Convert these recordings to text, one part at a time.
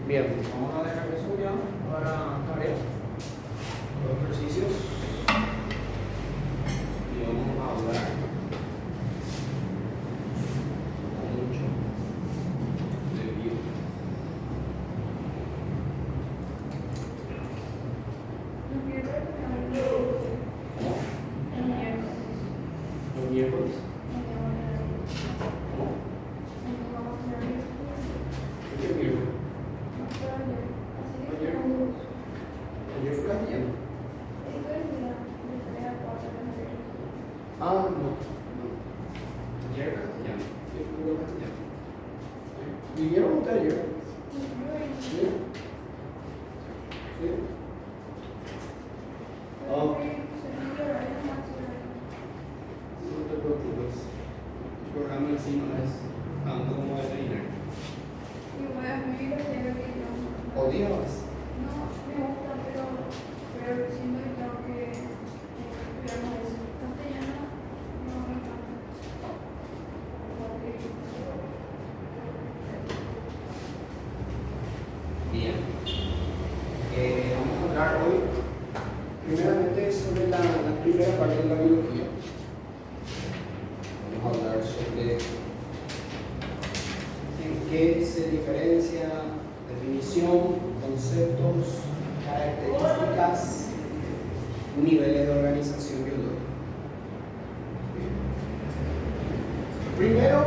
Bien, vamos a dejar eso ya para tarea, los ejercicios, y vamos a hablar mucho de bio. Los miércoles. ¿Qué miércoles? Ayer fue castellano. Ah, no. Ayer castellano. Ayer fue castellano. ¿Vinieron ustedes ayer? Sí. Sí. Ok. No te preocupes. El programa encima es tanto como veterinario. ¿Odiabas? Bien. Vamos a hablar hoy primeramente sobre la primera parte de la biología. Vamos a hablar sobre en qué se diferencia, definición, conceptos, características, niveles de organización biológica. Primero,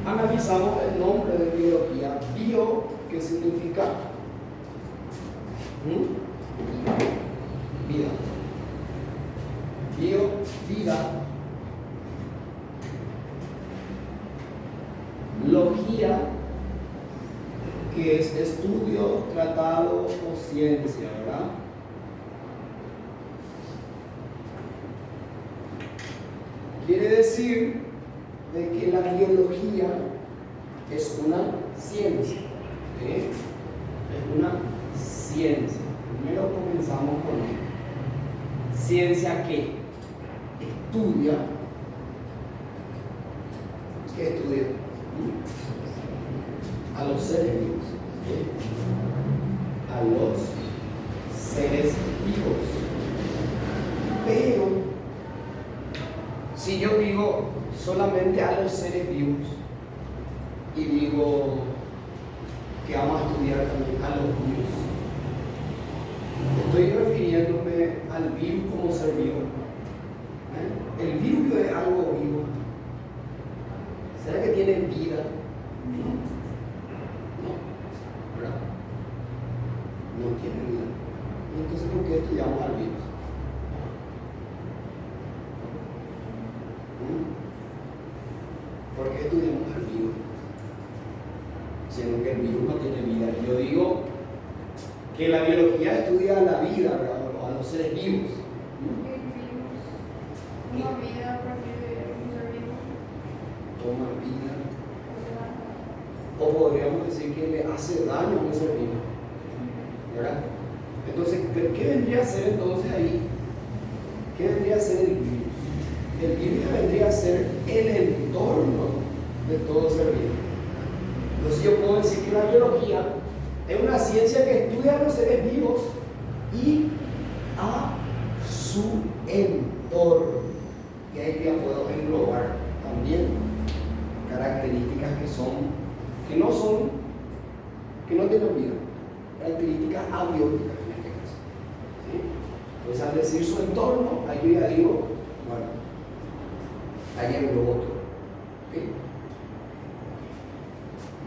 analizamos el nombre de biología. Bio, ¿qué significa? Vida. Bio, vida. Logía, que es estudio, tratado o ciencia, ¿verdad? Quiere decir de que la biología es una ciencia. Es una ciencia. Primero comenzamos con ciencia que estudia. ¿Qué estudia? A los seres vivos. A los seres vivos. Pero si yo digo solamente a los seres vivos y digo que vamos a estudiar también a los virus, estoy refiriéndome al virus como ser vivo. El virus es algo vivo. ¿Será que tiene vida? No, ¿verdad? No tiene vida. Entonces, ¿por qué estudiamos al virus? ¿Por qué estudiamos al virus? Siendo que el virus no tiene vida. Yo digo que la biología estudia la vida, ¿verdad? A los seres vivos. Toma vida a partir de un ser vivo. Toma vida. O podríamos decir que le hace daño a un ser vivo, ¿verdad? Entonces, ¿qué vendría a ser entonces ahí? ¿Qué vendría a ser el virus? El virus vendría a ser el entorno de todo ser vivo. Entonces yo puedo decir que la biología es una ciencia que estudia a los seres vivos y a su entorno. Y ahí ya puedo englobar también características que no tienen vida, características abióticas en este caso. ¿Sí? Pues al decir su entorno, ahí yo ya digo, bueno, ahí englobo todo. ¿Okay?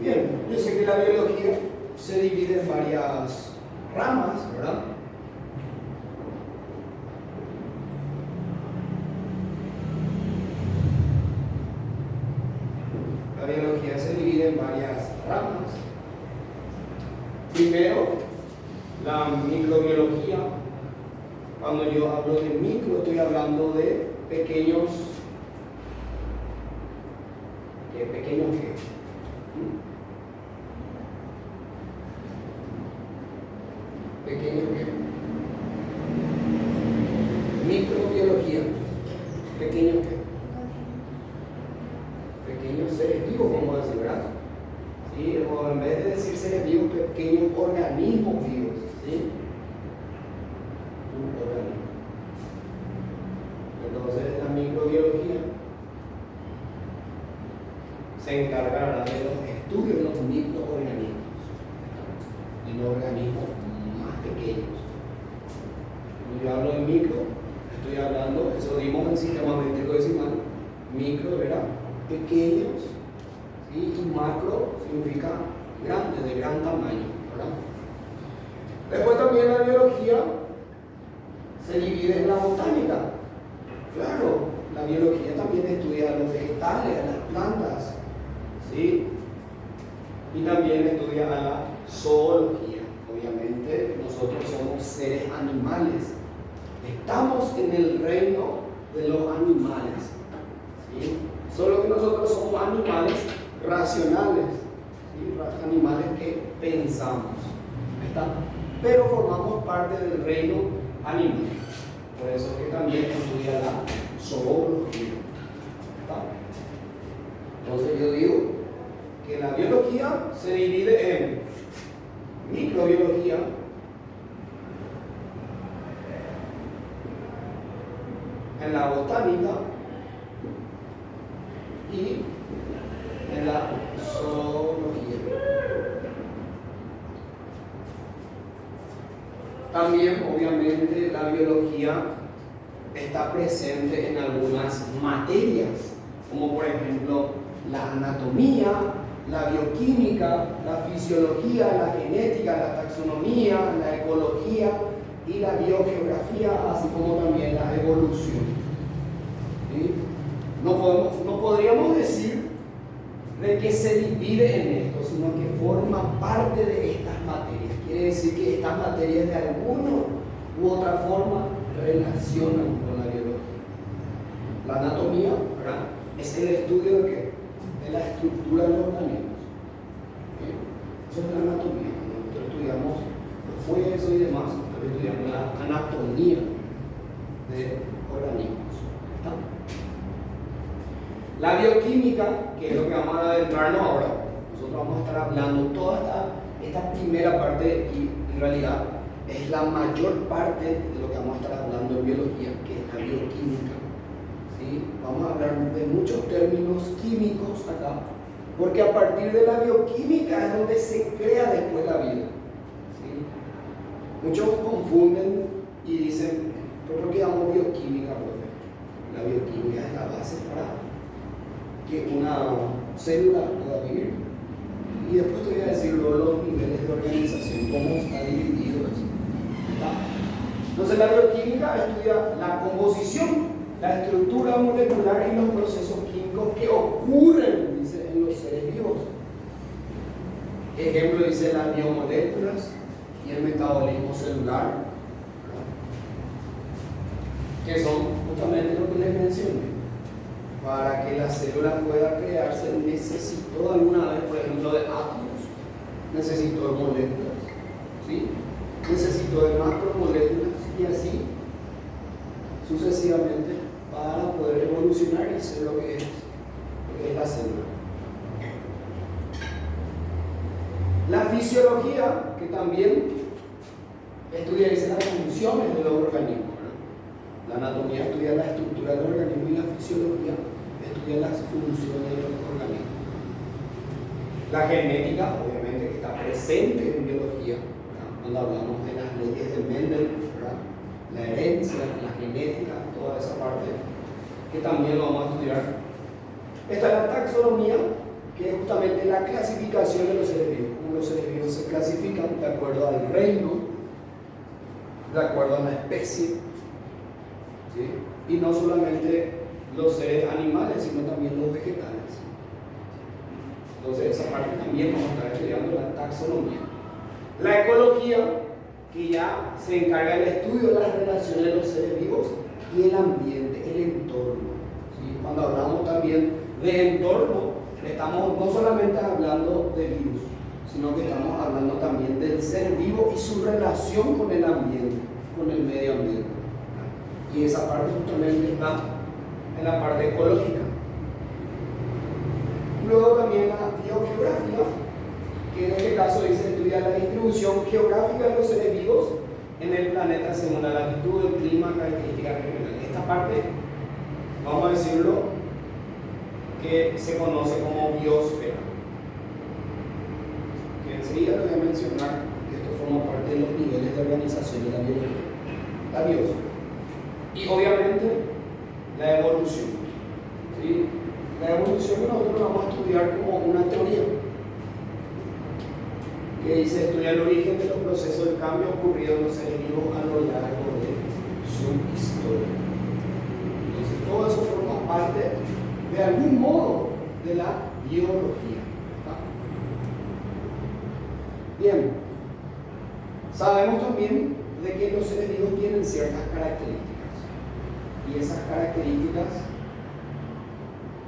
Bien, yo sé que la biología se divide en varias ramas, ¿verdad? La biología se divide en varias ramas. Primero, la microbiología. Cuando yo hablo de micro, estoy hablando de pequeños. ¿Pequeños qué? ¿Pequeños qué? Microbiología. ¿Pequeños qué? Pequeños seres vivos, vamos a decir, ¿verdad? ¿Sí? O en vez de decir seres vivos pequeños, organismos vivos, ¿sí? Un organismo. Entonces, la microbiología se encargará de los estudios de los microorganismos y los organismos más pequeños. Cuando yo hablo de micro, estoy hablando, eso dimos en sistema métrico decimal, micro era pequeños, ¿sí? Y macro significa grande, de gran tamaño, ¿verdad? Después también la biología se divide en la botánica. Claro, la biología también estudia a los vegetales, a las plantas, ¿sí? Y también estudia a la zoología. Obviamente nosotros somos seres animales. Estamos en el reino de los animales, ¿sí? Solo que nosotros somos animales racionales, ¿sí? Animales que pensamos, ¿está? Pero formamos parte del reino animal. Por eso es que también estudia la zoología, ¿está? Entonces yo digo que la biología se divide en microbiología, en la botánica y en la zoología. También, obviamente, la biología está presente en algunas materias, como por ejemplo la anatomía, la bioquímica, la fisiología, la genética, la taxonomía, la ecología y la biogeografía, así como también la evolución. ¿Sí? No podríamos decir de que se divide en esto, sino que forma parte de estas materias. Quiere decir que estas materias de alguna u otra forma relacionan con la biología. La anatomía, ¿verdad?, es el estudio de ¿qué? De la estructura de los organismos. ¿Sí? Eso es la anatomía. Nosotros estudiamos los huesos y demás, nosotros estudiamos la anatomía de organismos. ¿Está? La bioquímica, que es lo que vamos a adentrarnos ahora, nosotros vamos a estar hablando toda esta primera parte, y en realidad es la mayor parte de lo que vamos a estar hablando en biología, que es la bioquímica. ¿Sí? Vamos a hablar de muchos términos químicos acá, porque a partir de la bioquímica es donde se crea después la vida. ¿Sí? Muchos confunden y dicen, ¿pero por qué damos bioquímica, profe? La bioquímica es la base para que una célula pueda vivir. Y después te voy a decir luego los niveles de organización, cómo está dividido eso. ¿Está? Entonces la bioquímica estudia la composición, la estructura molecular y los procesos químicos que ocurren, dice, en los seres vivos. Ejemplo, dice las biomoléculas y el metabolismo celular, ¿verdad?, que son justamente lo que les mencioné. Para que la célula pueda crearse necesitó alguna vez, por ejemplo, de átomos, necesitó de moléculas, ¿sí? Necesitó de macromoléculas y así sucesivamente para poder evolucionar y ser lo que es la célula. La fisiología, que también estudia las funciones de los organismos, ¿no? La anatomía estudia la estructura del organismo y la fisiología estudia las funciones de los organismos. La genética, obviamente, que está presente en biología, ¿verdad?, cuando hablamos de las leyes de Mendel, ¿verdad?, la herencia, la genética, toda esa parte que también lo vamos a estudiar. Está la taxonomía, que es justamente la clasificación de los seres vivos, cómo los seres vivos se clasifican de acuerdo al reino, de acuerdo a la especie, ¿sí? Y no solamente los seres animales, sino también los vegetales. Entonces esa parte también vamos a estar estudiando, la taxonomía. La ecología, que ya se encarga del estudio de las relaciones de los seres vivos y el ambiente, el entorno, ¿sí? Cuando hablamos también de entorno, estamos no solamente hablando de virus, sino que estamos hablando también del ser vivo y su relación con el ambiente, con el medio ambiente. Y esa parte justamente está en la parte ecológica. Luego también la biogeografía, que en este caso dice estudia la distribución geográfica de los seres vivos en el planeta según la latitud, el clima, características regionales. Esta parte, vamos a decirlo, que se conoce como biosfera. Que enseguida lo voy a mencionar, que esto forma parte de los niveles de organización de la biología. La biosfera. Y obviamente la evolución. ¿Sí? La evolución que nosotros vamos a estudiar como una teoría que dice estudia el origen de los procesos de cambio ocurridos en los seres vivos a lo largo de su historia. Entonces todo eso forma parte de algún modo de la biología. Bien, sabemos también de que los seres vivos tienen ciertas características y esas características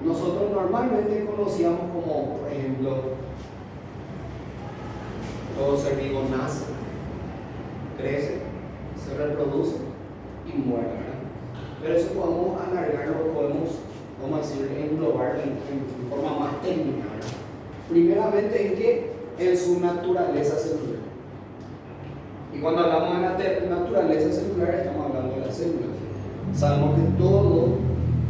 nosotros normalmente conocíamos como, por ejemplo, todo ser vivo nace, crece, se reproduce y muere, ¿verdad? Pero eso podemos alargarlo, podemos, vamos a decir, englobarlo en forma más técnica, ¿verdad? Primeramente en que en su naturaleza celular. Y cuando hablamos de la naturaleza celular estamos hablando de las células. Sabemos que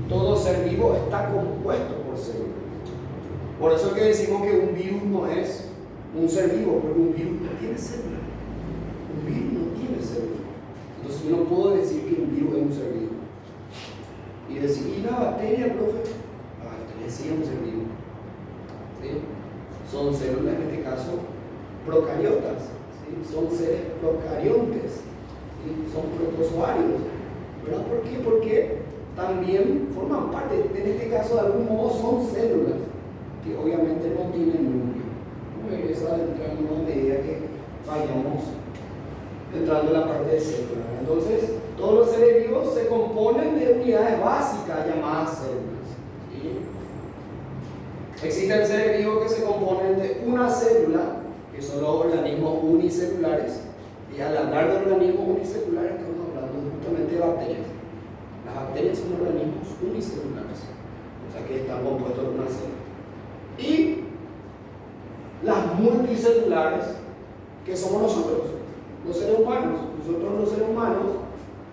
todo ser vivo está compuesto por células. Por eso es que decimos que un virus no es un ser vivo, porque un virus no tiene células. Un virus no tiene células. Entonces yo no puedo decir que un virus es un ser vivo. Y decir, ¿y la bacteria, profe? La bacteria sí es un ser vivo. ¿Sí? Son células, en este caso, procariotas. ¿Sí? Son seres procariontes. ¿Sí? Son protozoarios. ¿Verdad? ¿Por qué? Porque también forman parte, en este caso de algún modo son células que obviamente no tienen núcleo. Eso va a entrar en una medida que vayamos entrando en la parte de células. Entonces, todos los seres vivos se componen de unidades básicas llamadas células. ¿Sí? Existen seres vivos que se componen de una célula, que son los organismos unicelulares. Y al hablar de organismos unicelulares estamos hablando justamente de bacterias. Las bacterias son organismos unicelulares, o sea que están compuestos de una célula. Y las multicelulares, que somos nosotros, los seres humanos. Nosotros los seres humanos,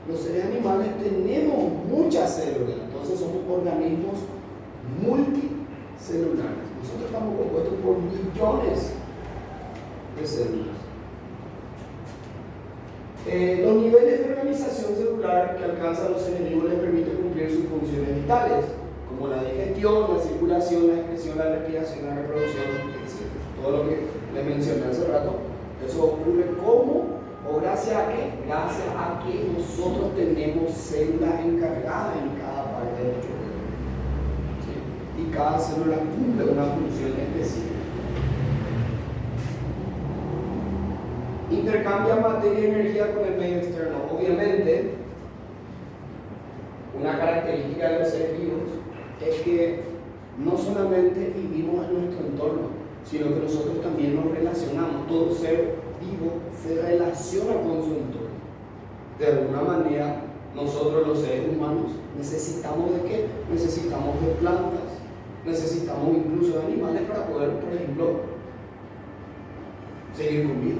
los seres animales, tenemos muchas células, entonces somos organismos multicelulares. Nosotros estamos compuestos por millones de células. Los niveles de organización celular que alcanzan los seres vivos les permiten cumplir sus funciones vitales, como la digestión, la circulación, la excreción, la respiración, la reproducción, etc. Todo lo que les mencioné hace rato, eso ocurre como o gracias a qué? Gracias a que nosotros tenemos células encargadas en cada parte de nuestro cuerpo. ¿Sí? Y cada célula cumple una función específica. Intercambia materia y energía con el medio externo. Obviamente, una característica de los seres vivos es que no solamente vivimos en nuestro entorno, sino que nosotros también nos relacionamos. Todo ser vivo se relaciona con su entorno. De alguna manera, nosotros los seres humanos necesitamos de qué? Necesitamos de plantas, necesitamos incluso de animales para poder, por ejemplo, seguir con vida.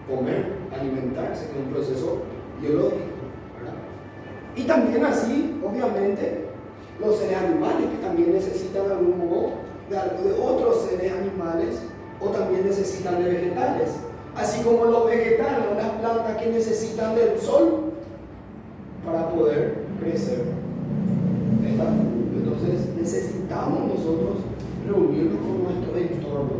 Comer, alimentarse, que es un proceso biológico, ¿verdad? Y también así, obviamente, los seres animales que también necesitan de algún modo de otros seres animales o también necesitan de vegetales, así como los vegetales o las plantas que necesitan del sol para poder crecer. Entonces necesitamos nosotros reunirnos con nuestro entorno.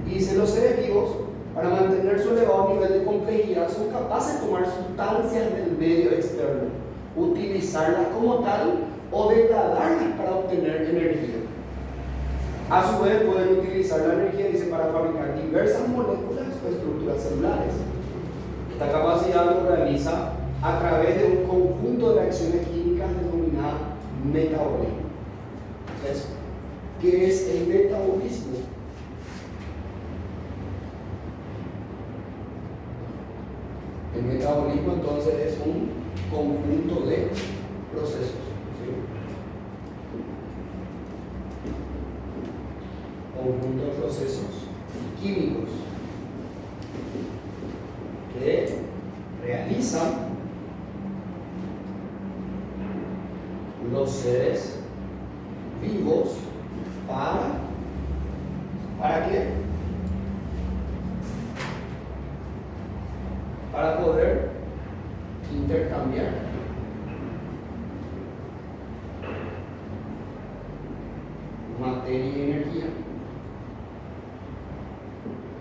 Y dicen los seres vivos, para mantener su elevado nivel de complejidad, son capaces de tomar sustancias del medio externo, utilizarlas como tal o degradarlas para obtener energía. A su vez pueden utilizar la energía, dice, para fabricar diversas moléculas o estructuras celulares. Esta capacidad lo realiza a través de un conjunto de reacciones químicas denominadas metabolismo. Entonces, ¿qué es el metabolismo? El metabolismo entonces es un conjunto de procesos. ¿Sí? conjunto de procesos químicos que realizan los seres vivos ¿para qué? Para poder intercambiar materia y energía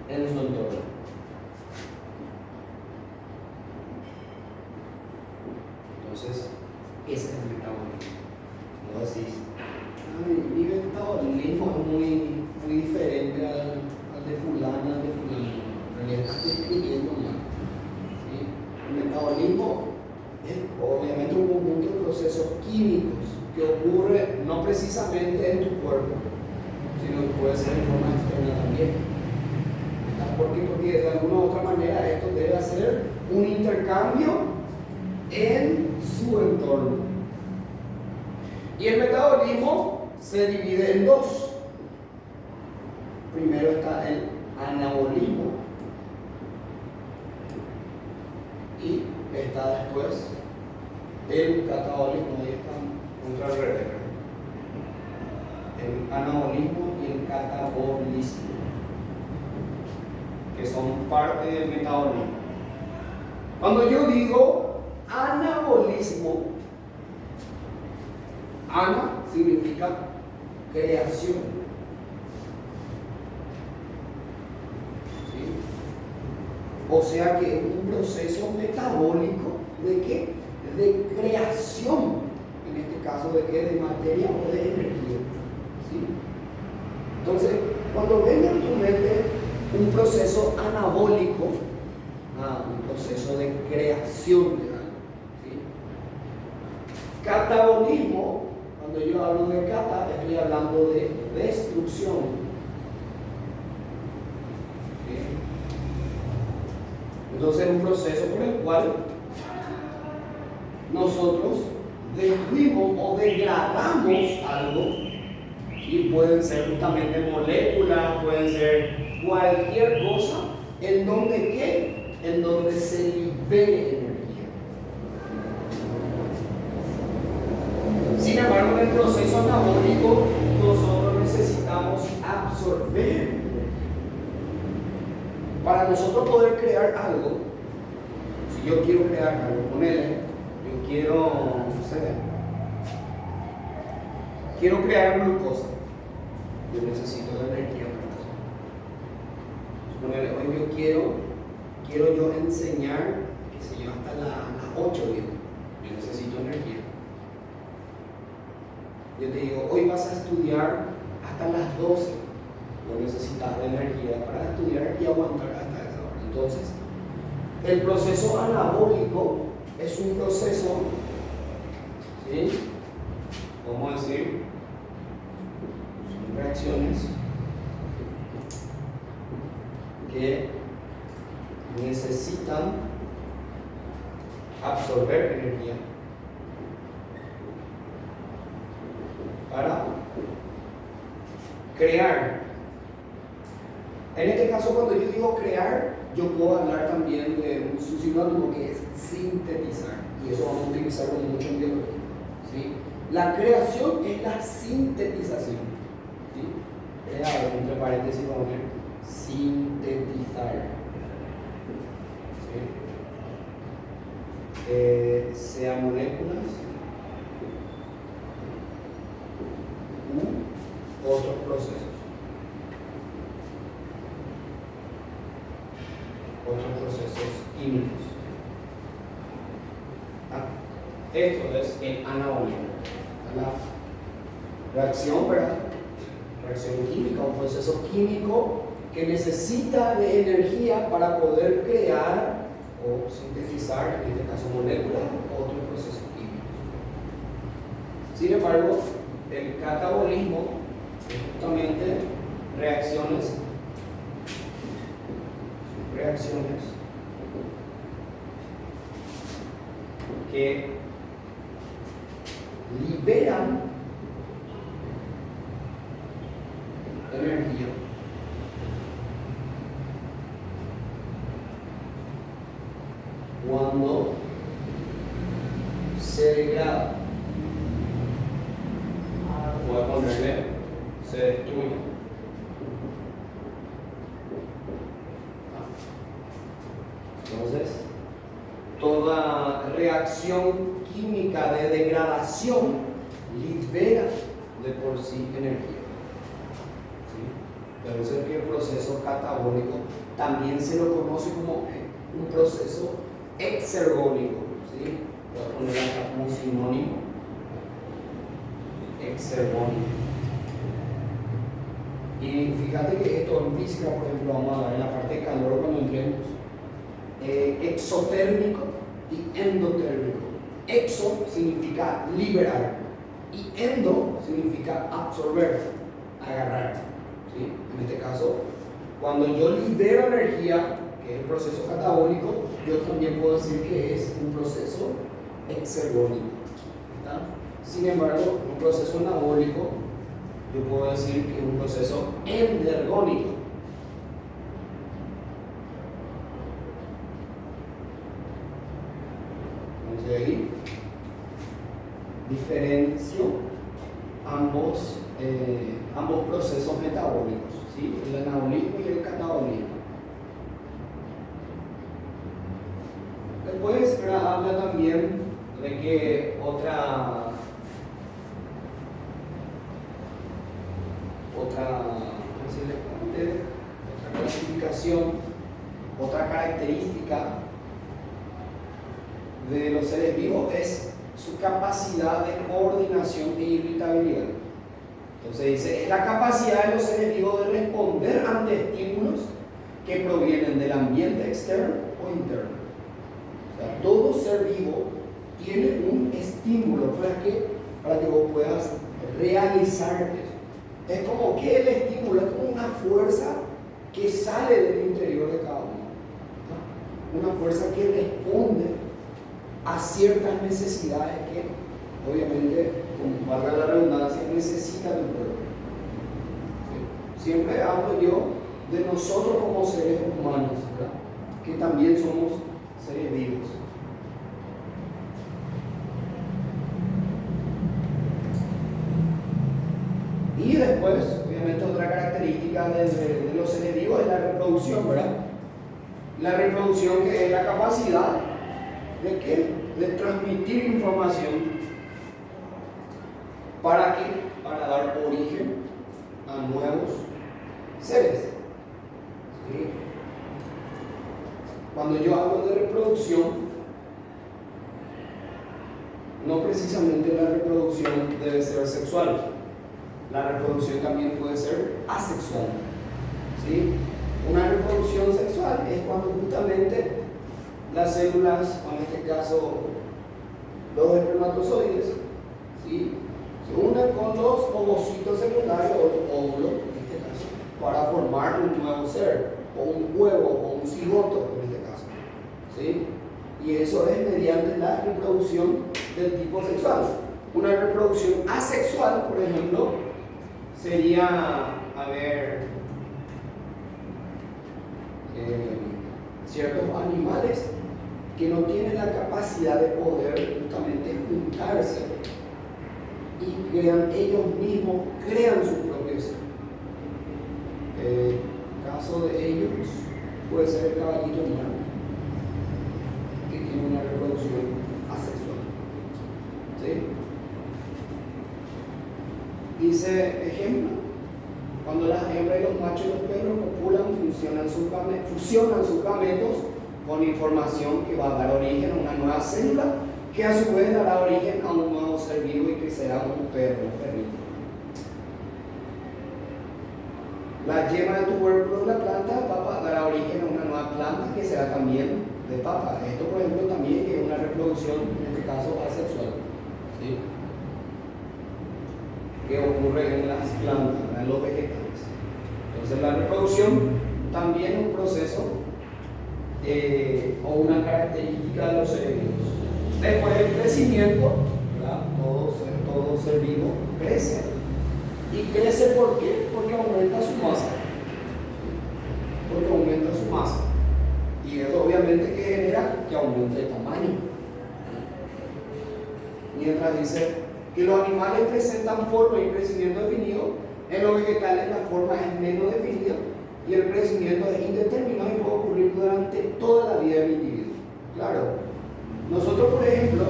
en su entorno. Entonces, ese es el metabolismo. No decís, mi metabolismo es muy diferente al de fulana, de fulano. En realidad estás describiendo mal. ¿Sí? El metabolismo es obviamente un conjunto de procesos químicos que ocurre no precisamente en tu cuerpo, sino que puede ser en forma externa también. ¿Por qué? Porque de alguna u otra manera esto debe hacer un intercambio en su entorno. Y el metabolismo se divide en dos. Primero está el anabolismo y está después el catabolismo. Ahí están contra el revés. El anabolismo y el catabolismo, que son parte del metabolismo. Cuando yo digo anabolismo, ana significa creación. ¿Sí? O sea que es un proceso metabólico de qué? De creación, en este caso de qué? De materia o de energía. ¿Sí? Entonces, cuando venga en tu mente un proceso anabólico, un proceso de creación de algo. ¿Sí? Catabolismo, cuando yo hablo de cata, estoy hablando de destrucción. ¿Sí? Entonces es un proceso por el cual nosotros destruimos o degradamos algo, y pueden ser justamente moléculas, pueden ser cualquier cosa en donde ¿qué? En donde se libere energía. Sin embargo, en el proceso anabólico nosotros necesitamos absorber energía. Para nosotros poder crear algo, si yo quiero crear algo, ponele, yo quiero crear glucosa, yo necesito la energía para eso. Suponele, hoy yo quiero yo enseñar, qué sé yo, hasta las 8, digo, yo necesito energía. Yo te digo, hoy vas a estudiar hasta las 12, no necesitas de energía para estudiar y aguantar hasta esa hora. Entonces, el proceso anabólico es un proceso, ¿sí? ¿Cómo decir? Son reacciones que necesitan absorber energía para crear. En este caso, cuando yo digo crear, yo puedo hablar también de un sinónimo que es sintetizar, y eso vamos a utilizarlo mucho en biología. ¿Sí? La creación es la sintetización. ¿Sí? Entre paréntesis vamos a ver sintetizar. ¿Sí? Sea moléculas u otros procesos. Otros procesos químicos. Esto es el anabolismo. La reacción, ¿verdad? Reacción química, un proceso químico que necesita de energía para poder crear o sintetizar, en este caso moléculas, o otros procesos químicos. Sin embargo, el catabolismo es justamente reacciones que liberan energía cuando se degrada. Voy a ponerle se destruye. Entonces, toda reacción química de degradación libera de por sí energía. ¿Sí? Debe ser que el proceso catabólico también se lo conoce como un proceso exergónico. ¿Sí? Voy a poner acá como sinónimo. Exergónico. Y fíjate que esto en física, por ejemplo, vamos a ver en la parte de calor cuando entremos. Exotérmico y endotérmico. Exo significa liberar y endo significa absorber, agarrar. ¿Sí? En este caso, cuando yo libero energía, que es el proceso catabólico, yo también puedo decir que es un proceso exergónico. ¿Está? Sin embargo, un proceso anabólico, yo puedo decir que es un proceso endergónico. Entonces ahí diferencio ambos procesos metabólicos, ¿sí? El anabolismo y el catabolismo. Después habla también de que otra clasificación, otra característica de los seres vivos es su capacidad de coordinación e irritabilidad. Entonces dice, es la capacidad de los seres vivos de responder ante estímulos que provienen del ambiente externo o interno. O sea, todo ser vivo tiene un estímulo para que vos puedas realizar eso. Es como que el estímulo es como una fuerza que sale del interior de cada uno. Una fuerza que responde a ciertas necesidades que, obviamente, como valga la redundancia, necesita tu cuerpo. ¿Sí? Siempre hablo yo de nosotros como seres humanos, ¿verdad? Que también somos seres vivos. Y después, obviamente, otra característica de los seres vivos es la reproducción, ¿verdad? La reproducción, que es la capacidad ¿de qué? De transmitir información. ¿Para qué? Para dar origen a nuevos seres. ¿Sí? Cuando yo hablo de reproducción, no precisamente la reproducción debe ser sexual. La reproducción también puede ser asexual. ¿Sí? Una reproducción sexual es cuando justamente las células, o en este caso los espermatozoides, ¿sí? Se unen con los ovocitos secundarios o óvulos, en este caso, para formar un nuevo ser, o un huevo, o un cigoto, en este caso. ¿Sí? Y eso es mediante la reproducción del tipo sexual. Una reproducción asexual, por ejemplo, sería, ciertos animales que no tienen la capacidad de poder justamente juntarse y crean ellos mismos, crean su propio ser. El caso de ellos puede ser el caballito humano, que tiene una reproducción asexual. ¿Sí? Dice, ejemplo, cuando las hembras y los machos y los perros copulan, fusionan sus gametos con información que va a dar origen a una nueva célula, que a su vez dará origen a un nuevo ser vivo y que será un perro, un perrito. La yema del tubérculo de la planta papa dará origen a una nueva planta que será también de papa. Esto, por ejemplo, también es una reproducción, en este caso asexual. ¿Sí? Que ocurre en las plantas, en los vegetales. Entonces la reproducción también es un proceso o una característica de los seres vivos. Después el crecimiento, ¿verdad? Todo ser vivo crece. ¿Y crece por qué? Porque aumenta su masa. Porque aumenta su masa. Y eso obviamente que genera que que aumente de tamaño. Mientras dice que los animales presentan forma y crecimiento definido, en los vegetales la forma es menos definida y el crecimiento es indeterminado y puede ocurrir durante toda la vida del individuo. Claro, nosotros por ejemplo,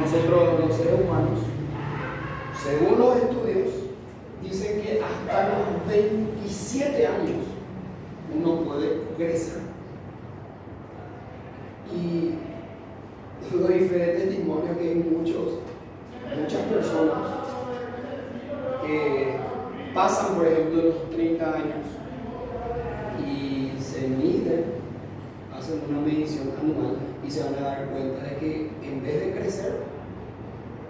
nosotros los seres humanos, según los estudios, dicen que hasta los 27 años uno puede crecer. Y doy fe de testimonio que hay muchas personas que pasan, por ejemplo, los 30 años y se miden, hacen una medición anual y se van a dar cuenta de que en vez de crecer,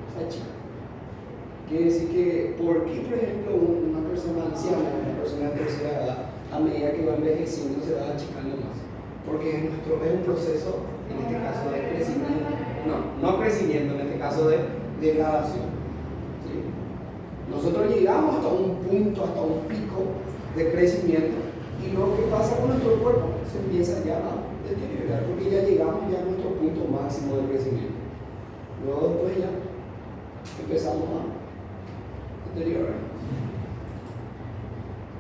está chica. Quiere decir que, ¿por qué, por ejemplo, una persona anciana, una persona de tercera edad, a medida que va envejeciendo se va achicando más? Porque es un proceso, en este caso, de crecimiento. No crecimiento, en este caso de degradación. ¿Sí? Nosotros llegamos hasta un punto, hasta un pico de crecimiento, y lo que pasa con nuestro cuerpo se empieza ya a deteriorar, porque ya llegamos ya a nuestro punto máximo de crecimiento. Luego después ya empezamos a deteriorar.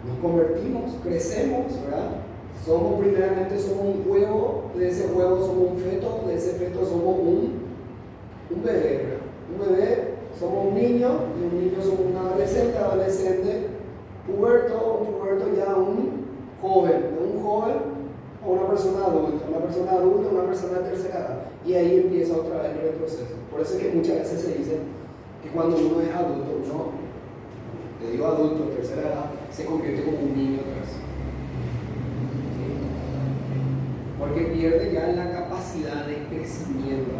Nos convertimos, crecemos, ¿verdad? Primeramente somos un huevo, de ese huevo somos un feto, de ese feto somos un bebé, ¿verdad? Un bebé, somos un niño, de un niño somos un adolescente, puberto ya un joven, de un joven a una persona adulta, una persona de tercera edad, y ahí empieza otra vez el retroceso. Por eso es que muchas veces se dice que cuando uno es adulto, te digo adulto, tercera edad, se convierte como un niño otra vez. Porque pierde ya la capacidad de crecimiento.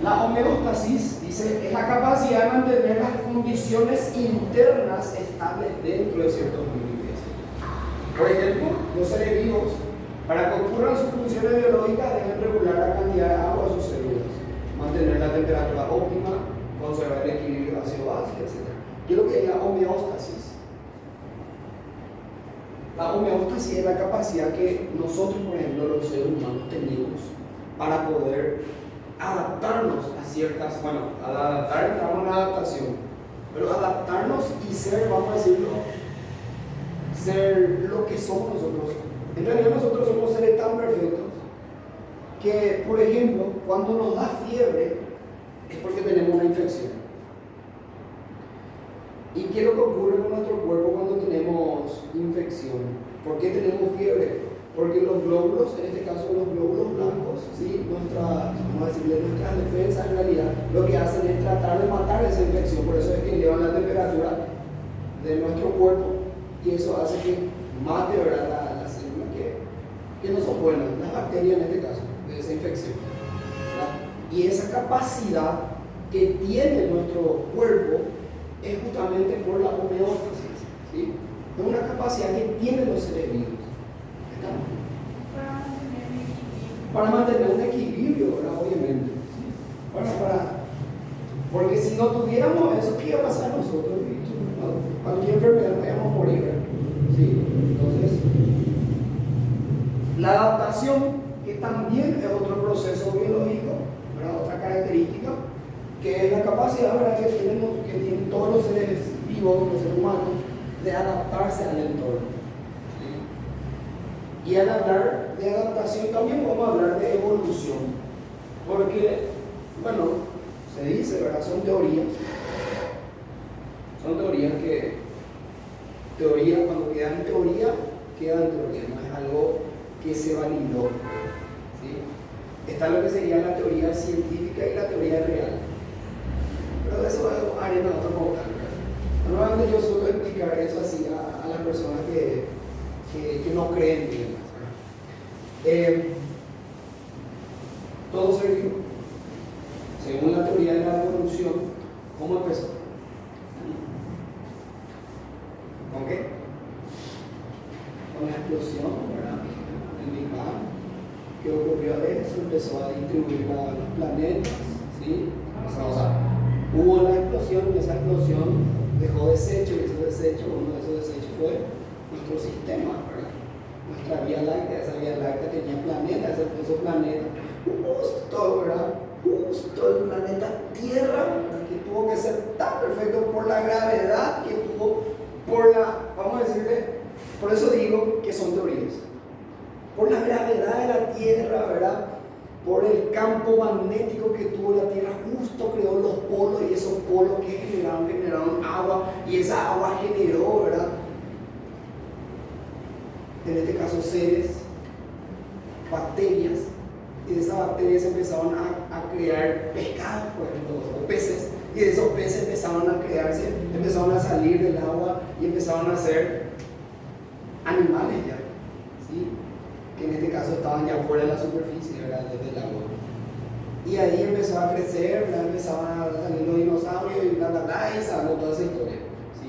La homeostasis, dice, es la capacidad de mantener las condiciones internas estables dentro de ciertos límites. Por ejemplo, los seres vivos, para que ocurran sus funciones biológicas, deben regular la cantidad de agua de sus células, mantener la temperatura óptima, conservar el equilibrio ácido-base, etc. ¿Qué es lo que es la homeostasis? La homeostasis es la capacidad que nosotros, por ejemplo, los seres humanos tenemos para poder adaptarnos a ciertas, entramos en la adaptación, pero adaptarnos y ser, vamos a decirlo, ser lo que somos nosotros. En realidad nosotros somos seres tan perfectos que, por ejemplo, cuando nos da fiebre es porque tenemos una infección. ¿Y qué es lo que ocurre con nuestro cuerpo cuando tenemos infección? ¿Por qué tenemos fiebre? Porque los glóbulos, en este caso los glóbulos blancos, ¿sí? Nuestras defensas en realidad lo que hacen es tratar de matar esa infección. Por eso es que elevan la temperatura de nuestro cuerpo y eso hace que mate, ¿verdad? las células que no son buenas, las bacterias en este caso, de esa infección, ¿verdad? Y esa capacidad que tiene nuestro cuerpo es justamente por la homeostasis, ¿sí? Es una capacidad que tienen los seres vivos. ¿Está? Para mantener un equilibrio, ¿verdad? Obviamente. Porque si no tuviéramos eso, ¿qué iba a pasar a nosotros? Cualquier enfermedad nos íbamos a morir, ¿verdad? ¿Sí? Entonces, la adaptación, que también es otro proceso biológico, ¿verdad? Otra característica, que es la capacidad, ¿verdad? que tienen todos los seres vivos, los seres humanos, de adaptarse al entorno. ¿Sí? Y al hablar de adaptación también vamos a hablar de evolución, porque, se dice, ¿verdad? Son teorías cuando quedan en teoría, no es algo que se validó. ¿Sí? Está lo que sería la teoría científica y la teoría real. Pero eso es arena de otro mortal. Normalmente yo suelo explicar eso así a las personas que no creen bien. Todo ser vivo, según la teoría de la evolución, ¿cómo empezó? ¿Con qué? Con la explosión, ¿verdad? El Big Bang. ¿Qué ocurrió? Eso empezó a distribuir los planetas, ¿sí? Hubo la explosión y esa explosión dejó desecho, y uno de esos desechos fue nuestro sistema, ¿verdad? nuestra Vía Láctea. Esa Vía Láctea tenía planetas, esos planetas, justo, ¿verdad? Justo el planeta Tierra, ¿verdad? Que tuvo que ser tan perfecto por la gravedad que tuvo, vamos a decirle, por eso digo que son teorías, por la gravedad de la Tierra, ¿verdad? Por el campo magnético que tuvo la Tierra, justo creó los polos, y esos polos que generaron agua, y esa agua generó, ¿verdad? En este caso seres, bacterias, y de esas bacterias empezaron a crear pescados, por ejemplo, o peces, y de esos peces empezaron a crearse, empezaron a salir del agua y empezaron a ser animales ya, ¿sí? Que en este caso estaban ya fuera de la superficie, ¿verdad? Desde el agua. Y ahí empezó a crecer, ¿verdad? Empezaban a salir los dinosaurios y bla, bla, bla, y sabemos toda esa historia, ¿sí?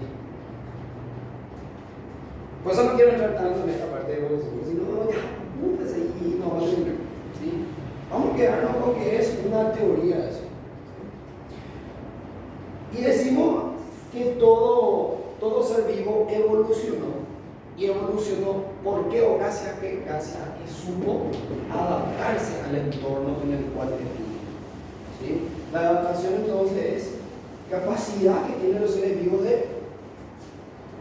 Por eso no quiero entrar tanto en esta parte de evolución, porque si no, ya, apúntese y no va a terminar, ¿sí? Vamos a quedarnos con que es una teoría eso. Y decimos que todo ser vivo evolucionó. Y evolucionó, ¿por qué? O gracias a que supo adaptarse al entorno en el cual estuvo, ¿sí? La adaptación entonces es capacidad que tienen los seres vivos de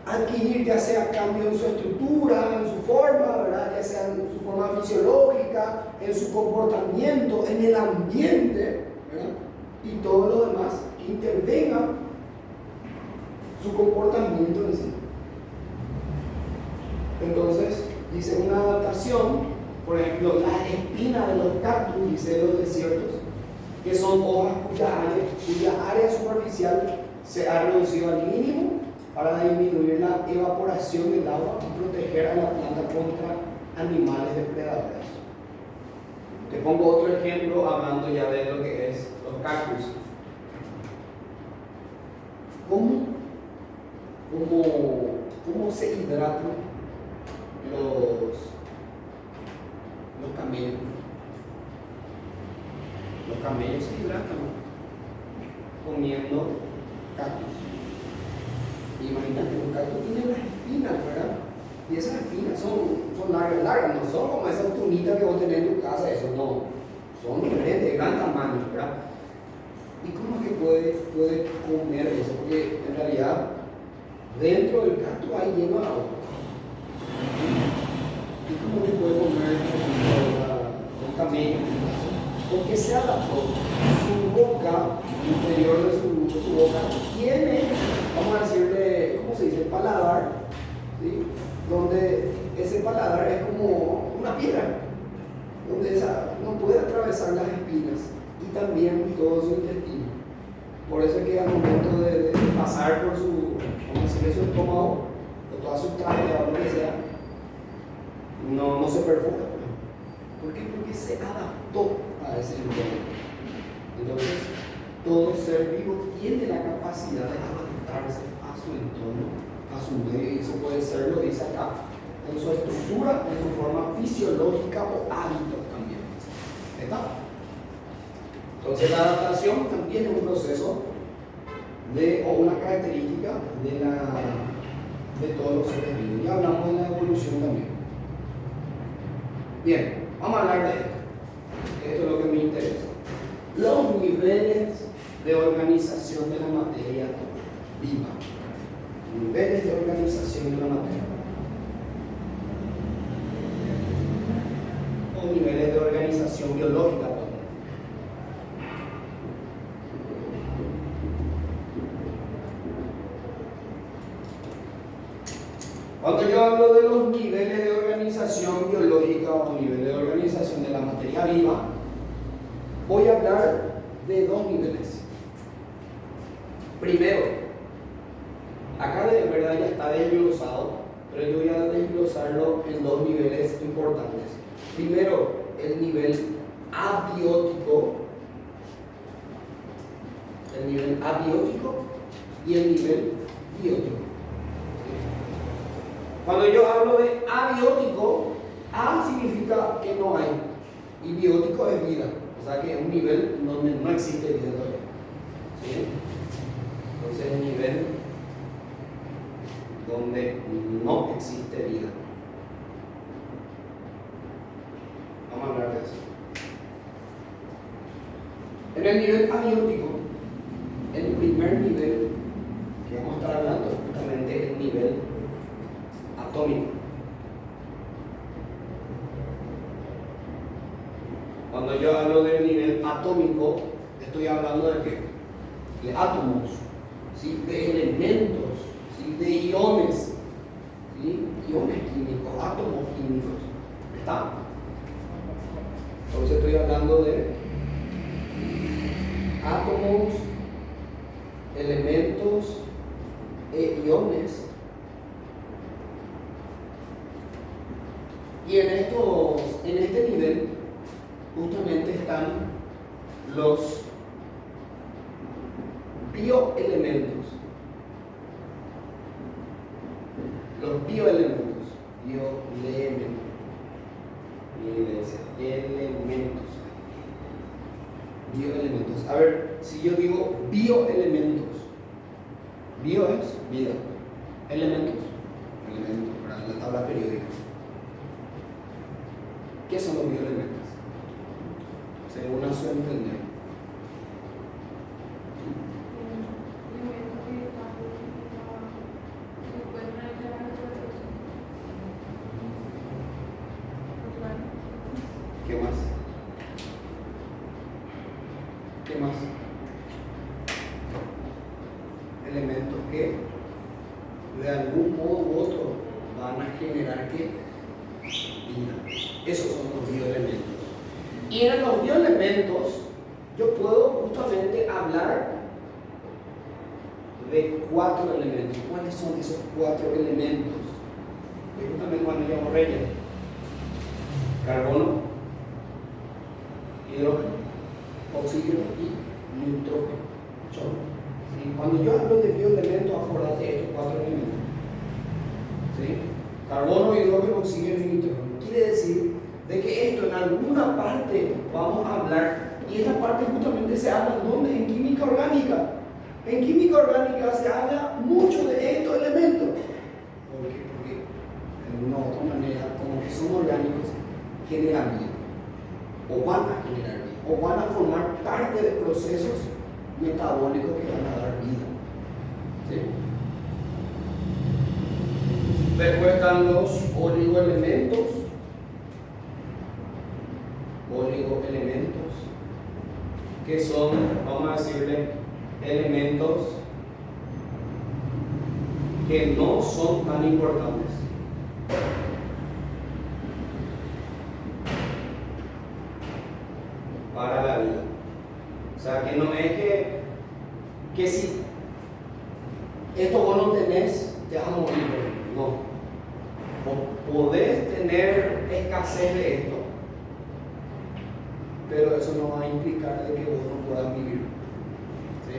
adquirir, ya sea cambio en su estructura, en su forma, ¿verdad? Ya sea en su forma fisiológica, en su comportamiento, en el ambiente, ¿verdad? Y todo lo demás que intervenga su comportamiento en sí. Entonces, dice una adaptación, por ejemplo, la espina de los cactus, dice de los desiertos, que son hojas cuya área superficial se ha reducido al mínimo para disminuir la evaporación del agua y proteger a la planta contra animales depredadores. Te pongo otro ejemplo hablando ya de lo que es los cactus. ¿Cómo se hidratan los camellos? Los camellos se hidratan comiendo cactus. Imagínate, un cactus tiene las espinas, ¿verdad? Y esas espinas son largas, no son como esas tunitas que vos tenés en tu casa, eso no. Son diferentes, de gran tamaño, ¿verdad? ¿Y cómo es que puede comer eso? Porque en realidad dentro del cactus hay lleno de agua. ¿Y cómo que puede comer un camello? Porque se adaptó. Su boca, el interior de su boca, tiene, vamos a decirle, ¿cómo se dice? Paladar, ¿sí? Donde ese paladar es como una piedra, donde no puede atravesar las espinas y también todo su intestino. Por eso es que al momento de pasar por su, vamos a decirle, su estómago, o toda su tráquea o lo que sea, no se perfora. ¿Por qué? Porque se adaptó a ese entorno. Entonces, todo ser vivo tiene la capacidad de adaptarse a su entorno, a su medio, y eso puede ser, lo dice acá, en su estructura, en su forma fisiológica o hábitos también. ¿Está? Entonces, la adaptación también es un proceso o una característica de todos los seres vivos. Ya hablamos de la evolución también. Bien, vamos a hablar de esto. Esto es lo que me interesa. Los niveles de organización de la materia viva. Niveles de organización de la materia. O niveles de organización biológica. Cuando yo hablo de los niveles de organización biológica o niveles de organización de la materia viva, voy a hablar de dos niveles. Primero, acá de verdad ya está desglosado, pero yo voy a desglosarlo en dos niveles importantes. Primero, el nivel abiótico, y el nivel biótico. Cuando yo hablo de abiótico, A significa que no hay, y biótico es vida, o sea que es un nivel donde no existe vida todavía. ¿Sí? Entonces es un nivel donde no existe vida. En el nivel abiótico, el primer nivel que vamos a estar hablando es justamente el nivel atómico. Cuando yo hablo del nivel atómico, estoy hablando de qué? De átomos, ¿sí? De elementos, ¿sí? De iones, ¿sí? Iones químicos, átomos químicos. ¿Está? Entonces estoy hablando de átomos, elementos e iones. Y en este nivel justamente están los bioelementos. Los bioelementos. Bioelementos. A ver, si yo digo bioelementos, bio es vida, elementos para la tabla periódica. ¿Qué son los bioelementos? Según a su entender. ¿Qué más? ¿Qué más? Elementos que de algún modo u otro van a generar ¿qué? Vida. Esos son los bioelementos. Y en los bioelementos yo puedo justamente hablar de 4 elementos. ¿Cuáles son esos 4 elementos? Que justamente cuando llamo reyes: carbono, hidrógeno, oxígeno y nitrógeno. ¿Sí? Cuando yo hablo de bioelementos, acordate de estos 4 elementos. ¿Sí? Carbono, hidrógeno, oxígeno y nitrógeno. Quiere decir de que esto en alguna parte vamos a hablar, y esta parte justamente se habla ¿dónde? En química orgánica. En química orgánica se habla mucho de estos elementos. ¿Por qué? Porque de una u otra manera, como que son orgánicos, generan vida, o van a generar vida, o van a formar parte de procesos metabólicos que van a dar vida. ¿Sí? Después están los oligoelementos. Oligoelementos, que son, vamos a decirle, elementos que no son tan importantes. Para la vida. O sea, que no es que si esto vos no tenés, te vas a morir. No. Vos podés tener escasez de esto, pero eso no va a implicar de que vos no puedas vivir. ¿Sí?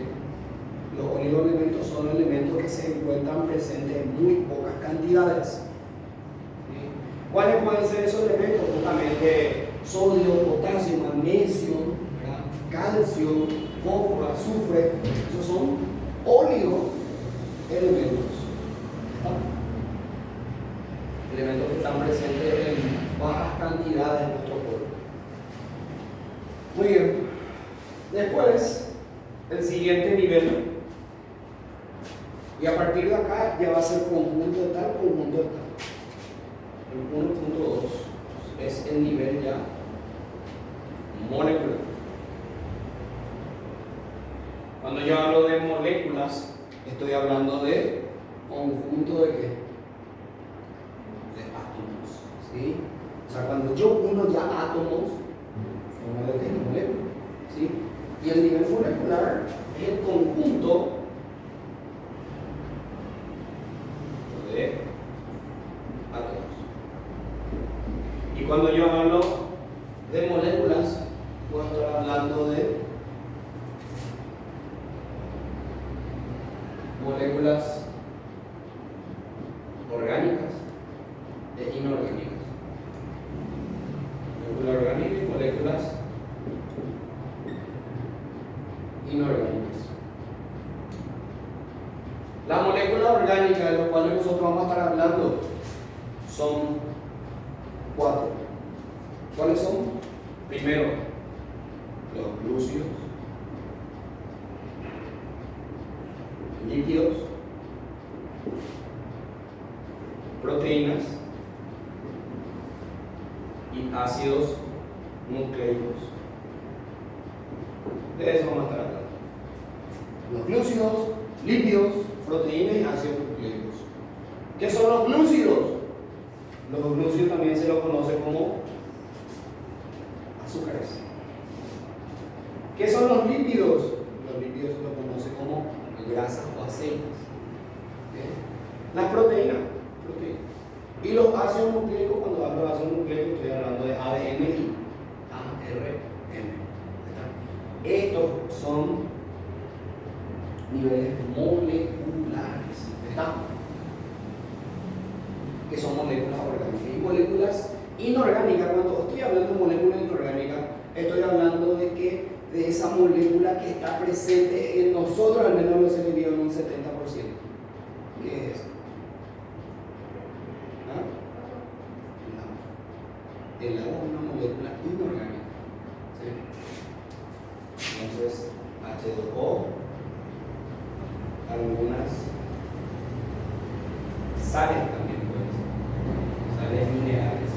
Los oligoelementos son elementos que se encuentran presentes en muy pocas cantidades. ¿Sí? ¿Cuáles pueden ser esos elementos? Justamente sodio, potasio, magnesio, ¿verdad? Calcio, fósforo, azufre. Esos son oligoelementos. Elementos que están presentes en bajas cantidades en nuestro cuerpo. Muy bien. Después, el siguiente nivel. Y a partir de acá ya va a ser conjunto de tal, conjunto de tal. El 1.2 es el nivel ya molecular. Cuando yo hablo de moléculas, estoy hablando de conjunto de qué? De átomos. ¿Sí? O sea, cuando yo uno ya átomos, forma lo que es la molécula. ¿Sí? Y el nivel molecular es el conjunto de átomos. Y cuando yo hablo de moléculas, puedo estar hablando de moléculas orgánicas e inorgánicas. Moléculas orgánicas y moléculas inorgánicas. La molécula orgánica de las cuales nosotros vamos a estar hablando son 4. ¿Cuáles son? Primero, los glúcidos, lípidos, proteínas y ácidos nucleicos. De eso vamos a estar hablando. Los glúcidos, lípidos, proteínas y ácidos nucleicos. ¿Qué son los glúcidos? Los glúcidos también se los conoce como azúcares. ¿Qué son los lípidos? Los lípidos se los conoce como grasas o aceites. Las proteínas. Y los ácidos nucleicos, cuando hablo de ácidos nucleicos, estoy hablando de ADN y ARN. Estos son niveles moleculares. ¿Está? Que son moléculas orgánicas y moléculas inorgánicas. Cuando estoy hablando de moléculas inorgánicas, estoy hablando de esa molécula que está presente en nosotros, al menos los seres vivos, en un 70%. ¿Qué es eso? El agua es una molécula inorgánica. ¿Sí? Entonces, H2O, algunas sales también pueden ser, sales minerales,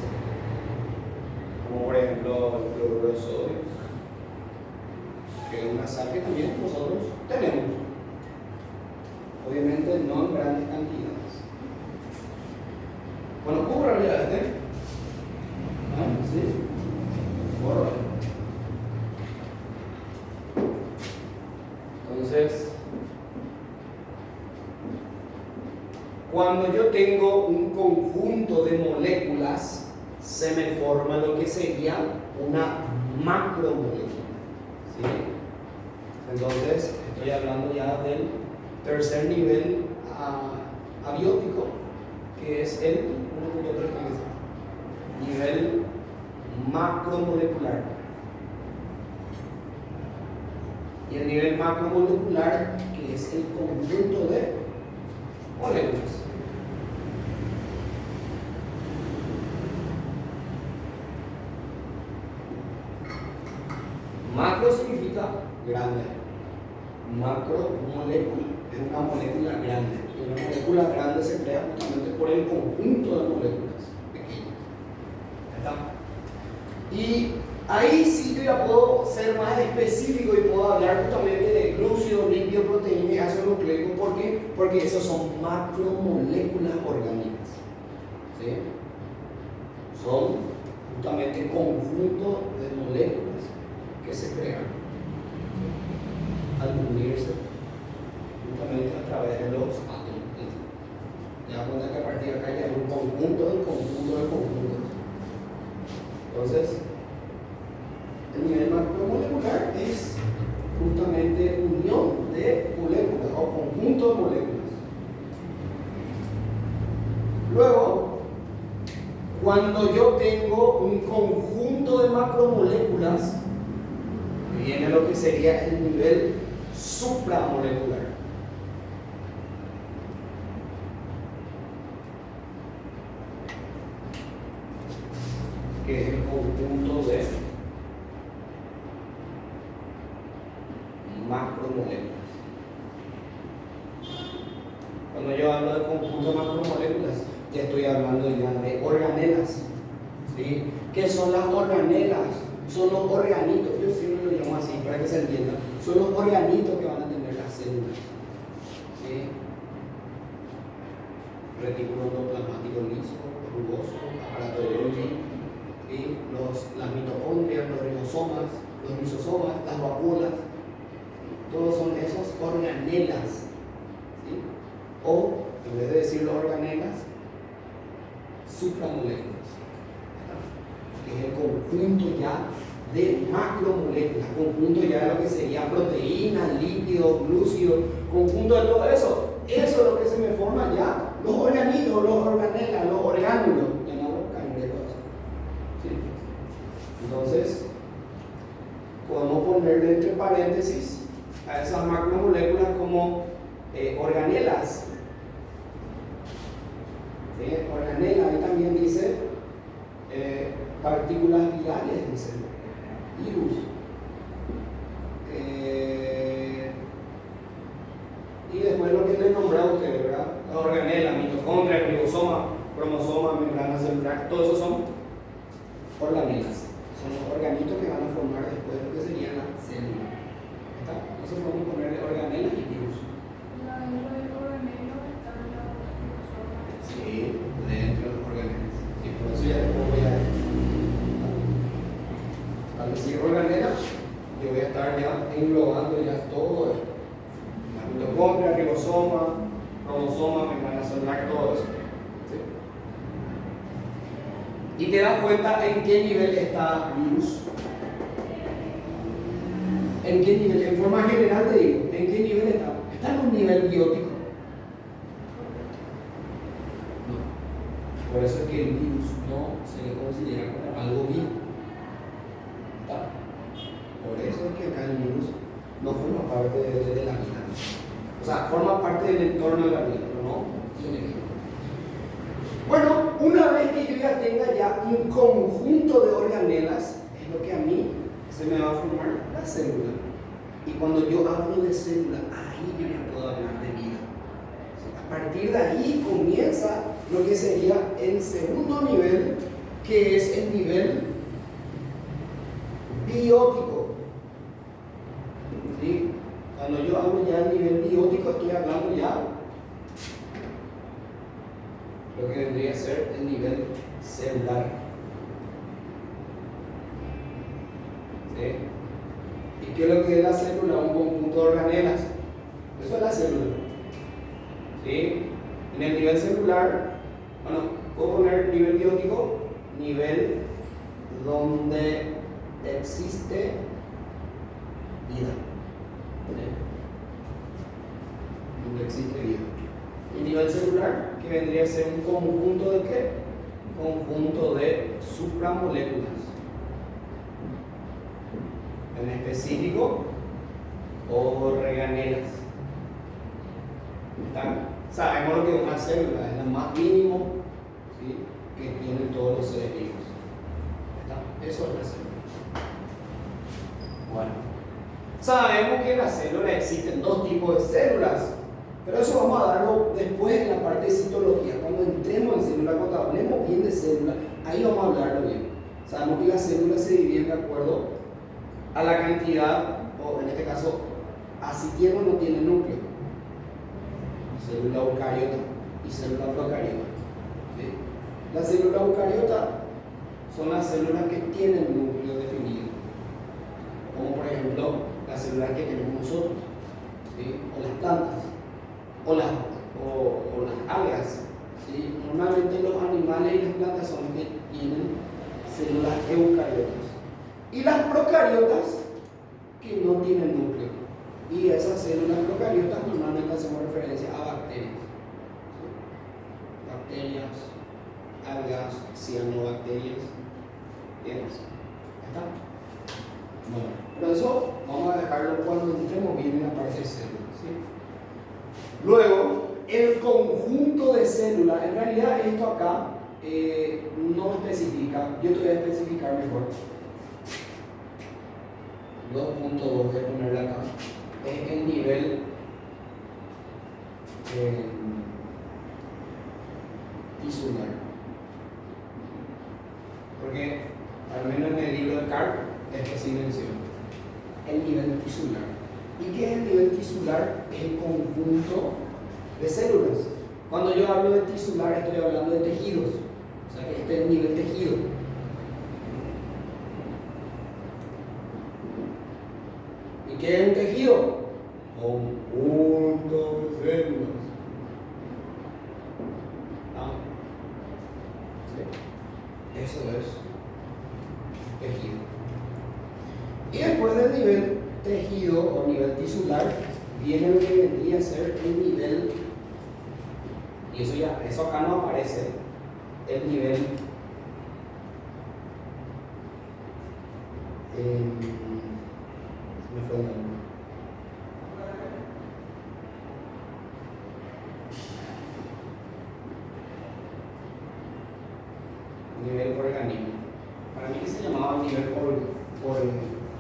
como por ejemplo el cloruro de sodio, que es una sal que también nosotros tenemos, obviamente no en grandes cantidades. Bueno, ¿cómo realidad? ¿Sí? Borra. Entonces, cuando yo tengo un conjunto de moléculas, se me forma lo que sería una macromolécula. ¿Sí? Entonces, estoy hablando ya del tercer nivel abiótico, que es el nivel macromolecular. Y el nivel macromolecular, que es el conjunto de moléculas. Macro significa grande. Macromolécula es una molécula grande. Y una molécula grande se crea justamente por el conjunto de moléculas pequeñas. ¿Verdad? Y ahí sí yo ya puedo ser más específico y puedo hablar justamente de glúcidos, lípidos, proteínas y ácidos nucleicos. ¿Por qué? Porque esos son macromoléculas orgánicas. ¿Sí? Son justamente conjuntos de moléculas que se crean al unirse justamente a través de los átomos. Te das cuenta que a partir de acá ya hay un conjunto del conjunto del conjunto. Entonces, el nivel macromolecular es justamente unión de moléculas o conjunto de moléculas. Luego, cuando yo tengo un conjunto de macromoléculas, viene lo que sería el nivel supramolecular. Que es el conjunto de macromoléculas. Cuando yo hablo de conjunto de macromoléculas, ya estoy hablando ya de organelas. ¿Sí? ¿Qué son las organelas? Son los organitos, yo siempre lo llamo así para que se entienda. Son los organitos que van a tener las células. ¿Sí? Retículo endoplasmático liso, rugoso, aparato de Golgi, ¿sí? Las mitocondrias, los ribosomas, los lisosomas, las vacuolas. Todos son esos organelas. ¿Sí? O, en vez de decirlo organelas, supramoléculas, que es el conjunto ya de macromoléculas, conjunto ya de lo que sería proteínas, lípidos, glúcidos, conjunto de todo eso. Eso es lo que se me forma ya, los organitos, los organelas, los orgánulos, llamados cangrejos. ¿Sí? Entonces, podemos ponerle entre paréntesis a esas macromoléculas como organelas. ¿Sí? Organela, ahí también dice partículas virales, dice virus. Y después lo que nombrado ustedes, ¿verdad? Las organelas, mitocondria, ribosoma, cromosoma, membrana celular, todo eso son organelas. Son los organitos que van a formar después lo que sería la célula. ¿Está? Entonces podemos ponerle organelas y virus. Dentro del organelo están los ribosomas. Sí, dentro de los organelas. Sí, por eso ya después voy a decir. Al decir organela, yo voy a estar ya englobando ya todo esto. La mitocondria, ribosoma, cromosoma, membrana celular, todo eso. ¿Sí? Y te das cuenta en qué nivel está virus. ¿En qué nivel? En forma general te digo, ¿en qué nivel está? ¿Está en un nivel biótico? No. Por eso es que el virus no se le considera como algo vivo. ¿Está? Por eso es que acá el virus no forma parte de la vida. O sea, forma parte del entorno de la vida, pero no tiene vida. Bueno, una vez que yo ya tenga ya un conjunto de organelas, es lo que a mí se me va a formar la célula. Y cuando yo hablo de célula, ahí yo ya puedo hablar de vida. A partir de ahí comienza lo que sería el segundo nivel, que es el nivel biótico. ¿Sí? Cuando yo hablo ya del nivel biótico, estoy hablando ya lo que vendría a ser el nivel celular. ¿Sí? ¿Y qué es lo que es la célula? Un conjunto de organelas. Eso es la célula. ¿Sí? En el nivel celular, bueno, puedo poner nivel biótico, nivel donde existe vida. ¿Sí? Donde existe vida. Y nivel celular, que vendría a ser un conjunto de qué? Un conjunto de supramoléculas. En específico, organelas. Sabemos lo que es una célula, es lo más mínimo, ¿sí?, que tienen todos los seres vivos. ¿Está? Eso es la célula. Bueno, sabemos que en la célula existen dos tipos de células, pero eso vamos a darlo después en la parte de citología. Cuando entremos en célula, cuando hablemos bien de célula, ahí vamos a hablarlo bien. Sabemos que las células se dividen de acuerdo a la cantidad, o en este caso, a si tiene o no tiene núcleo. Célula eucariota y célula procariota. ¿Sí? Las células eucariotas son las células que tienen núcleo definido, como por ejemplo las células que tenemos nosotros, ¿sí?, o las plantas, o las algas. ¿Sí? Normalmente los animales y las plantas son los que tienen células eucariotas. Y las procariotas que no tienen núcleo. Y esas células procariotas normalmente hacemos referencia a bacterias. ¿Sí? Bacterias, algas, cianobacterias. ¿Entiendes? ¿Está? Bueno, pero eso vamos a dejarlo cuando entremos bien en la parte de células. ¿Sí? Luego, el conjunto de células, en realidad esto acá no especifica, yo te voy a especificar mejor. 2.2 voy a ponerle acá. Es el nivel tisular. Porque al menos en el libro de Carp esto sí menciona el nivel tisular. ¿Y qué es el nivel tisular? Es el conjunto de células. Cuando yo hablo de tisular estoy hablando de tejidos. O sea que este es el nivel tejido. ¿Y qué es un tejido? Conjunto de células. ¿Ah? ¿Sí? Eso es tejido. Y después del nivel tejido o nivel tisular viene lo que vendría a ser el nivel, y eso acá no aparece, el nivel me fue el nombre. Nivel organismo. Para mí que se llamaba nivel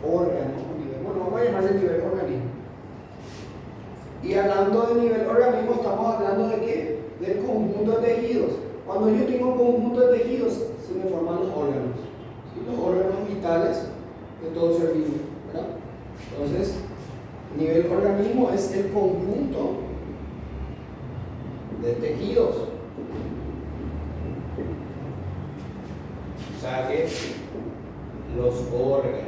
órgano, nivel, bueno, vamos a llamarle nivel organismo. Y hablando de nivel organismo, estamos hablando de qué? Del conjunto de tejidos. Cuando yo tengo un conjunto de tejidos, se me forman los órganos. ¿Sí? Los órganos vitales de todo ser vivo, ¿verdad? Entonces, nivel organismo es el conjunto de tejidos. O sea que los órganos.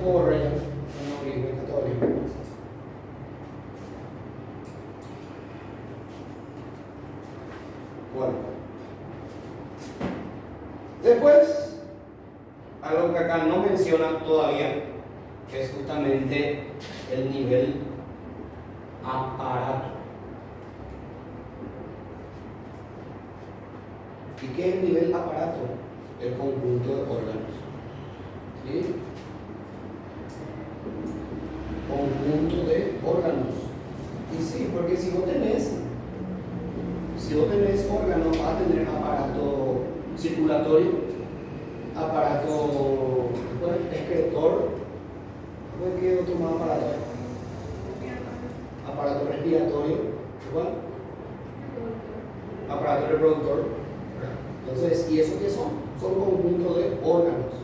Como raya, no libre católico. Bueno. Después, algo que acá no menciona todavía, que es justamente el nivel aparato. ¿Y qué es el nivel aparato? El conjunto de órganos. ¿Sí? Conjunto de órganos. Y sí, porque si vos tenés órganos, vas a tener aparato circulatorio, aparato excretor, ¿qué otro más aparato? Aparato respiratorio, igual, aparato reproductor. Entonces, ¿y eso qué son? Son conjuntos de órganos.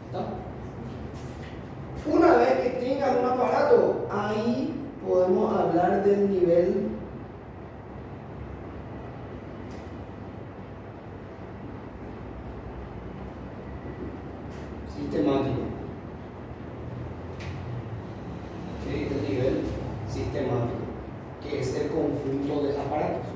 ¿Está? Una vez que tengas un aparato, ahí podemos hablar del nivel sistemático. ¿Sí? El nivel sistemático, que es el conjunto de aparatos.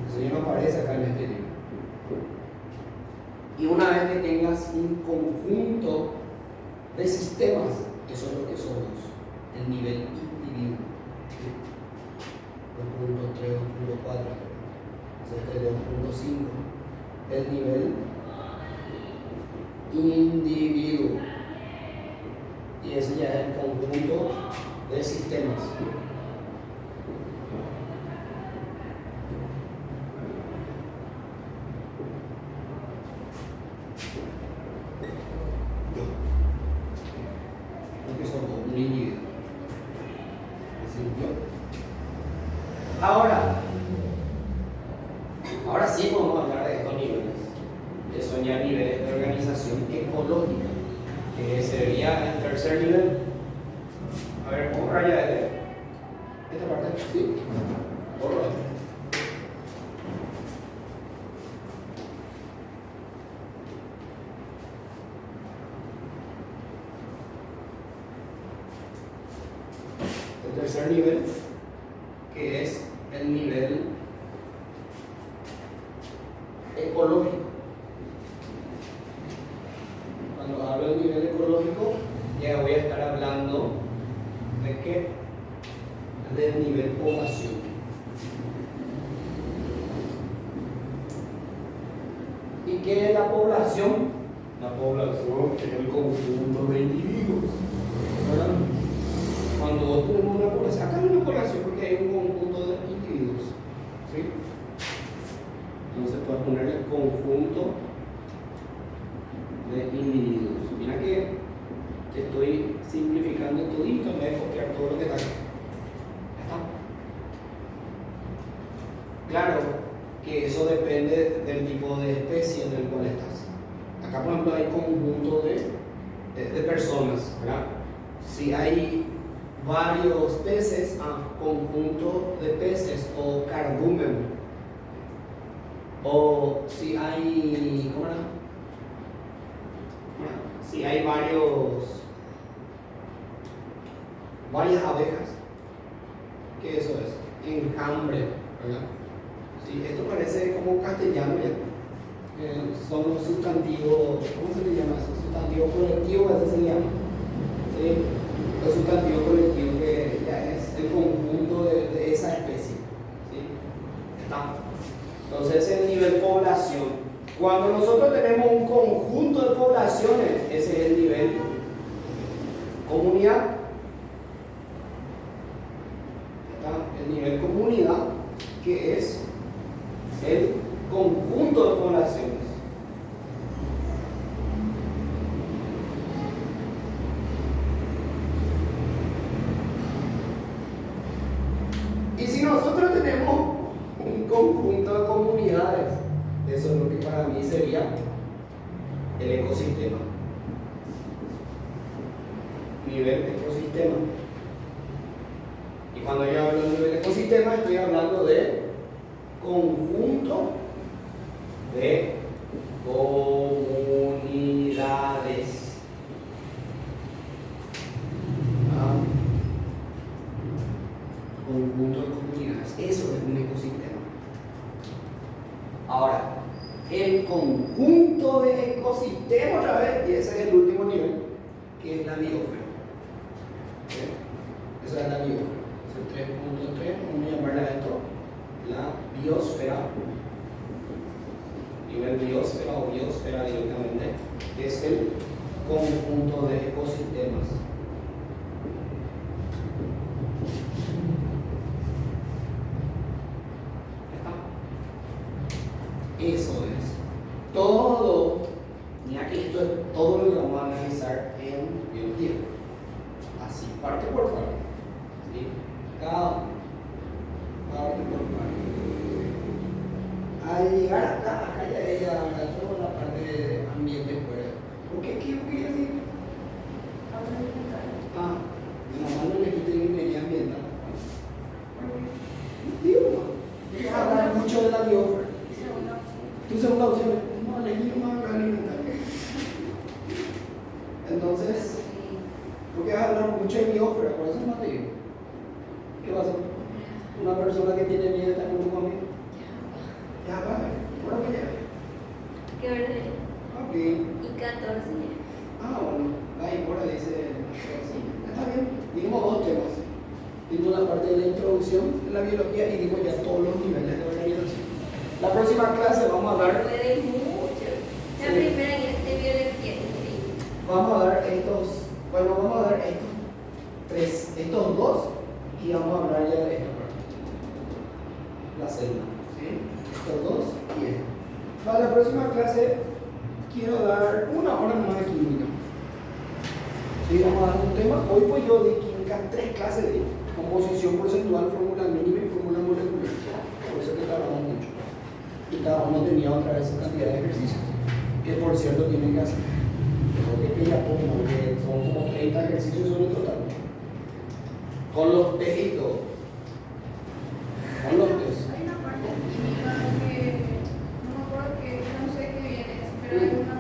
Eso ya no aparece acá en este libro. Y una vez que tengas un conjunto de sistemas, eso es lo que somos, el nivel individuo. 2.3, 2.4, cerca de 2.5, el nivel individuo. Y ese ya es el conjunto de sistemas. Un individuo. Ahora sí podemos hablar de estos niveles, que son ya niveles de organización ecológica, que sería el tercer nivel. A ver, borra ya esta parte, ¿sí? Borra. El tercer nivel, que es el nivel ecológico. Cuando hablo del nivel ecológico, ya voy a estar hablando de qué? Del nivel población. ¿Y qué es la población? La población es el conjunto de individuos, ¿verdad? Cuando vos tenemos una población, acá hay una población porque hay un conjunto de individuos, ¿sí? Entonces puedes poner el conjunto de individuos. Mira que te estoy simplificando todito en vez de copiar todo lo que está aquí. ¿Está? Claro que eso depende del tipo de especie en el cual estás. Acá por ejemplo hay conjunto de personas, ¿verdad? Si hay varios peces, conjunto de peces o cardumen. O si hay, ¿cómo era? Si hay varias abejas, ¿qué eso es? Enjambre, ¿verdad? Sí, esto parece como castellano ya. Son los sustantivos, ¿cómo se le llama eso? Sustantivo colectivo, así se llama. ¿Sí? El sustantivo colectivo que ya es el conjunto de esa especie. ¿Sí? ¿Está? Entonces el nivel población. Cuando nosotros tenemos un conjunto de poblaciones, ese es el nivel comunidad. ¿Está? El nivel comunidad, que es el conjunto conjunto de poblaciones. Y si nosotros tenemos un conjunto de comunidades, eso es lo que para mí sería el ecosistema. Nivel ecosistema. Y cuando yo hablo de nivel ecosistema, estoy hablando de conjunto de comunidades. Conjunto de comunidades. Eso es un ecosistema. Ahora, el conjunto de ecosistema otra vez, y ese es el último nivel, que es la biosfera. ¿Okay? Esa es la biosfera. Es el 3.3, vamos a llamarle a esto la biosfera. Nivel biosfera o biosfera directamente, que es el conjunto de ecosistemas. Eso es. Todo, mira que esto es todo lo que vamos a analizar en biología. Así, parte por parte. ¿Sí? Cada parte por parte. Al llegar acá ya ella toda la parte de ambiente fuera. ¿Por qué? ¿Qué quería decir? Mi mamá no le quité ingeniería ambiental. Digo, no. Voy a hablar mucho de la biosfera. Tu segunda opción es, no, elegí más agroalimental. Entonces, porque vas a hablar mucho de biosfera, por eso no te digo. ¿Qué pasa? Una persona que tiene miedo está conmigo. Ya, vale. Bueno, que ya. ¿Qué hora es? Ok. Y 14 ya. Bueno. Ahí, ahora dice. Sí, está bien. Dimos dos temas. Dimos la parte de la introducción de la biología y dimos ya todos los niveles de organización. La próxima clase vamos a hablar. Puede mucho. La Sí. primera ya es de biología. Vamos a dar estos. Bueno, vamos a dar estos tres, estos dos, y vamos a hablar ya de esta parte. La célula. ¿Sí? Estos dos y esto. Para la próxima clase quiero dar una hora más de química. Sí, vamos a dar un tema. Hoy pues yo di química 3 clases de composición porcentual, fórmula mínima y fórmula molecular. Por eso que tardamos mucho. Y cada uno tenía otra vez su cantidad de ejercicios, que por cierto tienen que hacer. Porque que ya pongo que son como 30 ejercicios solo en total. Con los test y todo. Con los test. Hay una parte química que no me acuerdo que no sé qué viene, pero hay una